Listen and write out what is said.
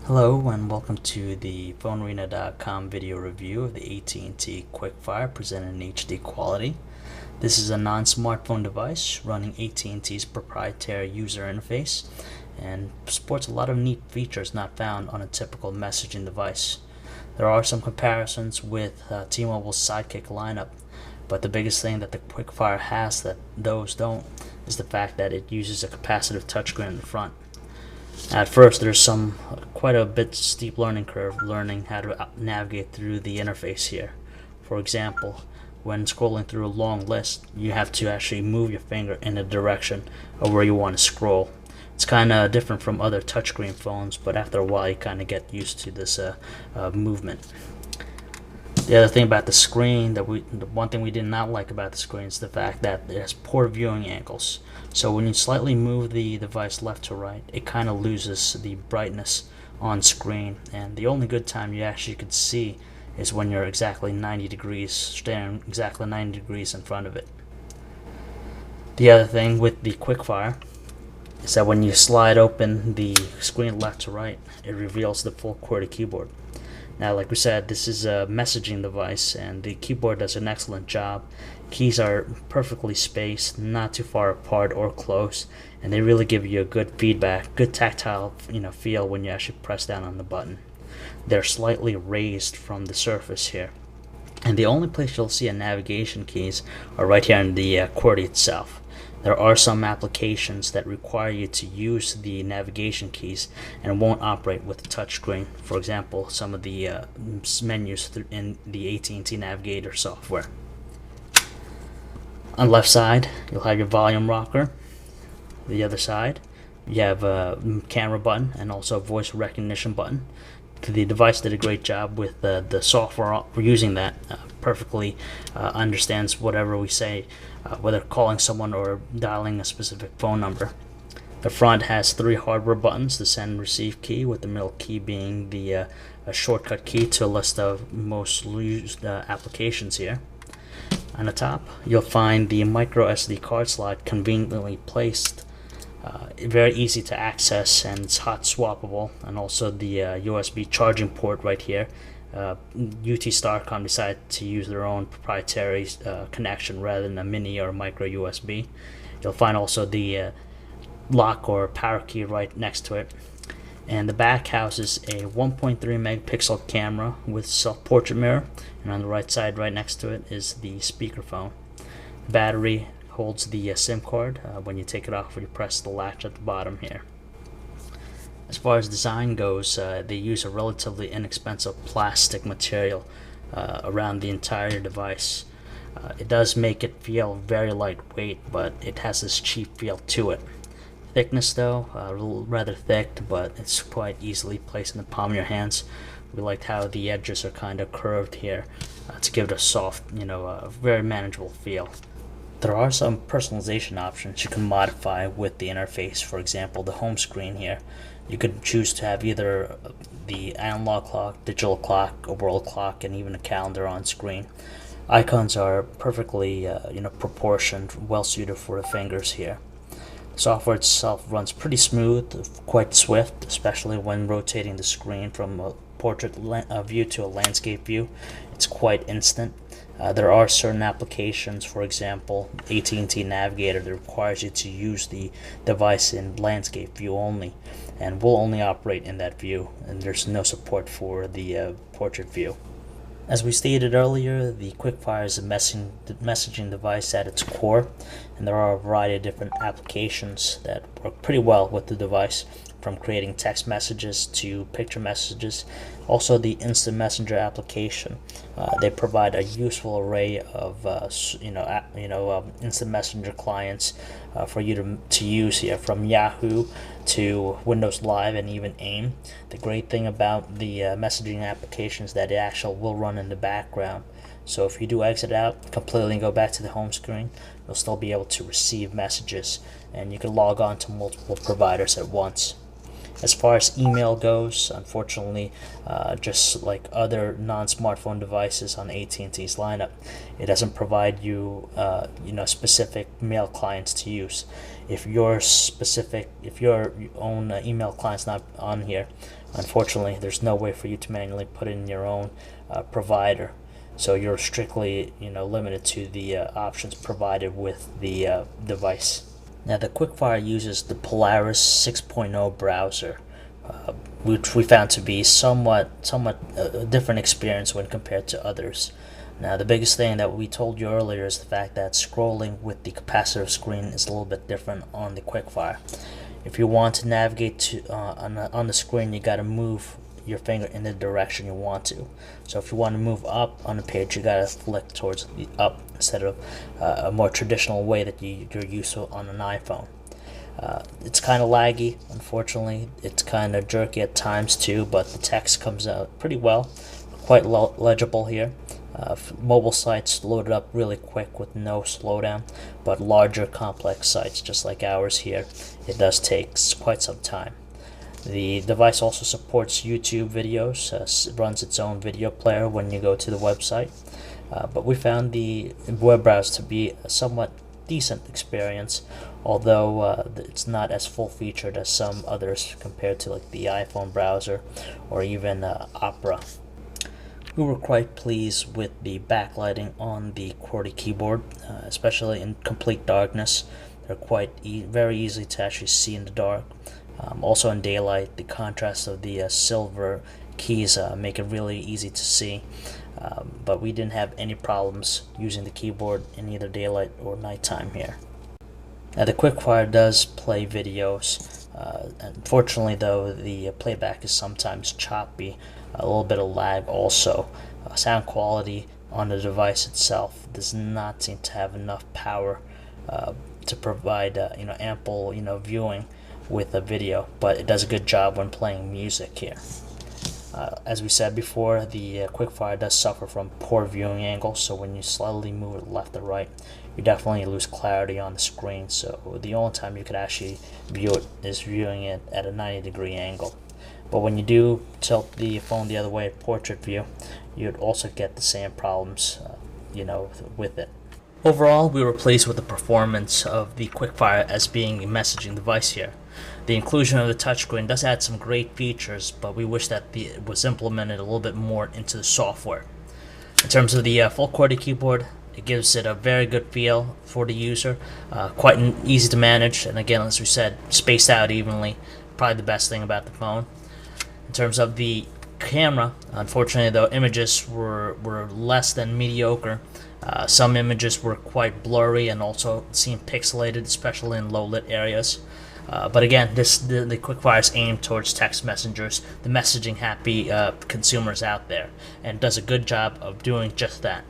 Hello and welcome to the PhoneArena.com video review of the AT&T Quickfire presented in HD quality. This is a non-smartphone device running AT&T's proprietary user interface and sports a lot of neat features not found on a typical messaging device. There are some comparisons with T-Mobile Sidekick lineup, but the biggest thing that the Quickfire has that those don't is the fact that it uses a capacitive touchscreen in the front. At first, there's quite a bit steep learning curve learning how to navigate through the interface here. For example, when scrolling through a long list, you have to actually move your finger in the direction of where you want to scroll. It's kind of different from other touchscreen phones, but after a while you kind of get used to this movement. The other thing about the screen, the one thing we did not like about the screen is the fact that it has poor viewing angles. So when you slightly move the device left to right, it kind of loses the brightness on screen, and the only good time you actually could see is when you're exactly 90 degrees, standing exactly 90 degrees in front of it. The other thing with the Quickfire is that when you slide open the screen left to right, it reveals the full QWERTY keyboard. Now, like we said, this is a messaging device, and the keyboard does an excellent job. Keys are perfectly spaced, not too far apart or close, and they really give you a good feedback, good tactile feel when you actually press down on the button. They're slightly raised from the surface here, and the only place you'll see a navigation keys are right here in the QWERTY itself. There are some applications that require you to use the navigation keys and won't operate with the touchscreen. For example, some of the menus in the AT&T Navigator software. On the left side, you'll have your volume rocker. The other side, you have a camera button and also a voice recognition button. The device did a great job with the software using that. Perfectly understands whatever we say, whether calling someone or dialing a specific phone number. The front has 3 hardware buttons, the send and receive key, with the middle key being the a shortcut key to a list of most used applications here. On the top, you'll find the micro SD card slot conveniently placed. Very easy to access, and it's hot swappable, and also the USB charging port right here. UT Starcom decided to use their own proprietary connection rather than a mini or micro USB. You'll find also the lock or power key right next to it. And the back houses a 1.3 megapixel camera with self-portrait mirror, and on the right side right next to it is the speakerphone. The battery holds the SIM card. When you take it off, you press the latch at the bottom here. As far as design goes, they use a relatively inexpensive plastic material around the entire device. It does make it feel very lightweight, but it has this cheap feel to it. Thickness though, rather thick, but it's quite easily placed in the palm of your hands. We liked how the edges are kind of curved here to give it a soft, very manageable feel. There are some personalization options you can modify with the interface. For example, the home screen here. You could choose to have either the analog clock, digital clock, a world clock, and even a calendar on screen. Icons are perfectly proportioned, well suited for the fingers here. The software itself runs pretty smooth, quite swift, especially when rotating the screen from a portrait view to a landscape view. It's quite instant. There are certain applications, for example, AT&T Navigator, that requires you to use the device in landscape view only, and will only operate in that view, and there's no support for the portrait view. As we stated earlier, the Quickfire is a messaging device at its core, and there are a variety of different applications that work pretty well with the device, from creating text messages to picture messages. Also, the instant messenger application, they provide a useful array of instant messenger clients for you to use here, from Yahoo to Windows Live and even AIM. The great thing about the messaging application is that it actually will run in the background. So if you do exit out completely and go back to the home screen, you'll still be able to receive messages, and you can log on to multiple providers at once. As far as email goes, unfortunately, just like other non-smartphone devices on AT&T's lineup, it doesn't provide you, specific mail clients to use. If your own email client's not on here, unfortunately, there's no way for you to manually put in your own provider. So you're strictly, limited to the options provided with the device. Now, the Quickfire uses the Polaris 6.0 browser, which we found to be somewhat a different experience when compared to others. Now, the biggest thing that we told you earlier is the fact that scrolling with the capacitive screen is a little bit different on the Quickfire. If you want to navigate to on the screen, you got to move your finger in the direction you want to. So if you want to move up on the page, you gotta flick towards the up instead of a more traditional way that you're used to on an iPhone. It's kind of laggy, unfortunately. It's kind of jerky at times too, but the text comes out pretty well, quite legible here. Mobile sites loaded up really quick with no slowdown, but larger complex sites just like ours here, it does take quite some time. The device also supports YouTube videos, runs its own video player when you go to the website, but we found the web browser to be a somewhat decent experience, although it's not as full-featured as some others compared to like the iPhone browser or even Opera. We were quite pleased with the backlighting on the QWERTY keyboard, especially in complete darkness. They're quite very easy to actually see in the dark. Also in daylight, the contrast of the silver keys make it really easy to see, but we didn't have any problems using the keyboard in either daylight or nighttime here. Now, the Quickfire does play videos. Unfortunately, though, the playback is sometimes choppy, a little bit of lag also. Sound quality on the device itself does not seem to have enough power to provide ample viewing with a video, but it does a good job when playing music here. As we said before, the Quickfire does suffer from poor viewing angles, so when you slightly move it left or right, you definitely lose clarity on the screen. So the only time you could actually view it is viewing it at a 90-degree angle. But when you do tilt the phone the other way, portrait view, you'd also get the same problems, with it. Overall, we were pleased with the performance of the Quickfire as being a messaging device here. The inclusion of the touchscreen does add some great features, but we wish that it was implemented a little bit more into the software. In terms of the full QWERTY keyboard, it gives it a very good feel for the user, quite easy to manage, and again, as we said, spaced out evenly, probably the best thing about the phone. In terms of the camera, unfortunately, though, images were less than mediocre. Some images were quite blurry and also seemed pixelated, especially in low-lit areas. But again, the Quickfire is aimed towards text messengers, the messaging-happy consumers out there, and does a good job of doing just that.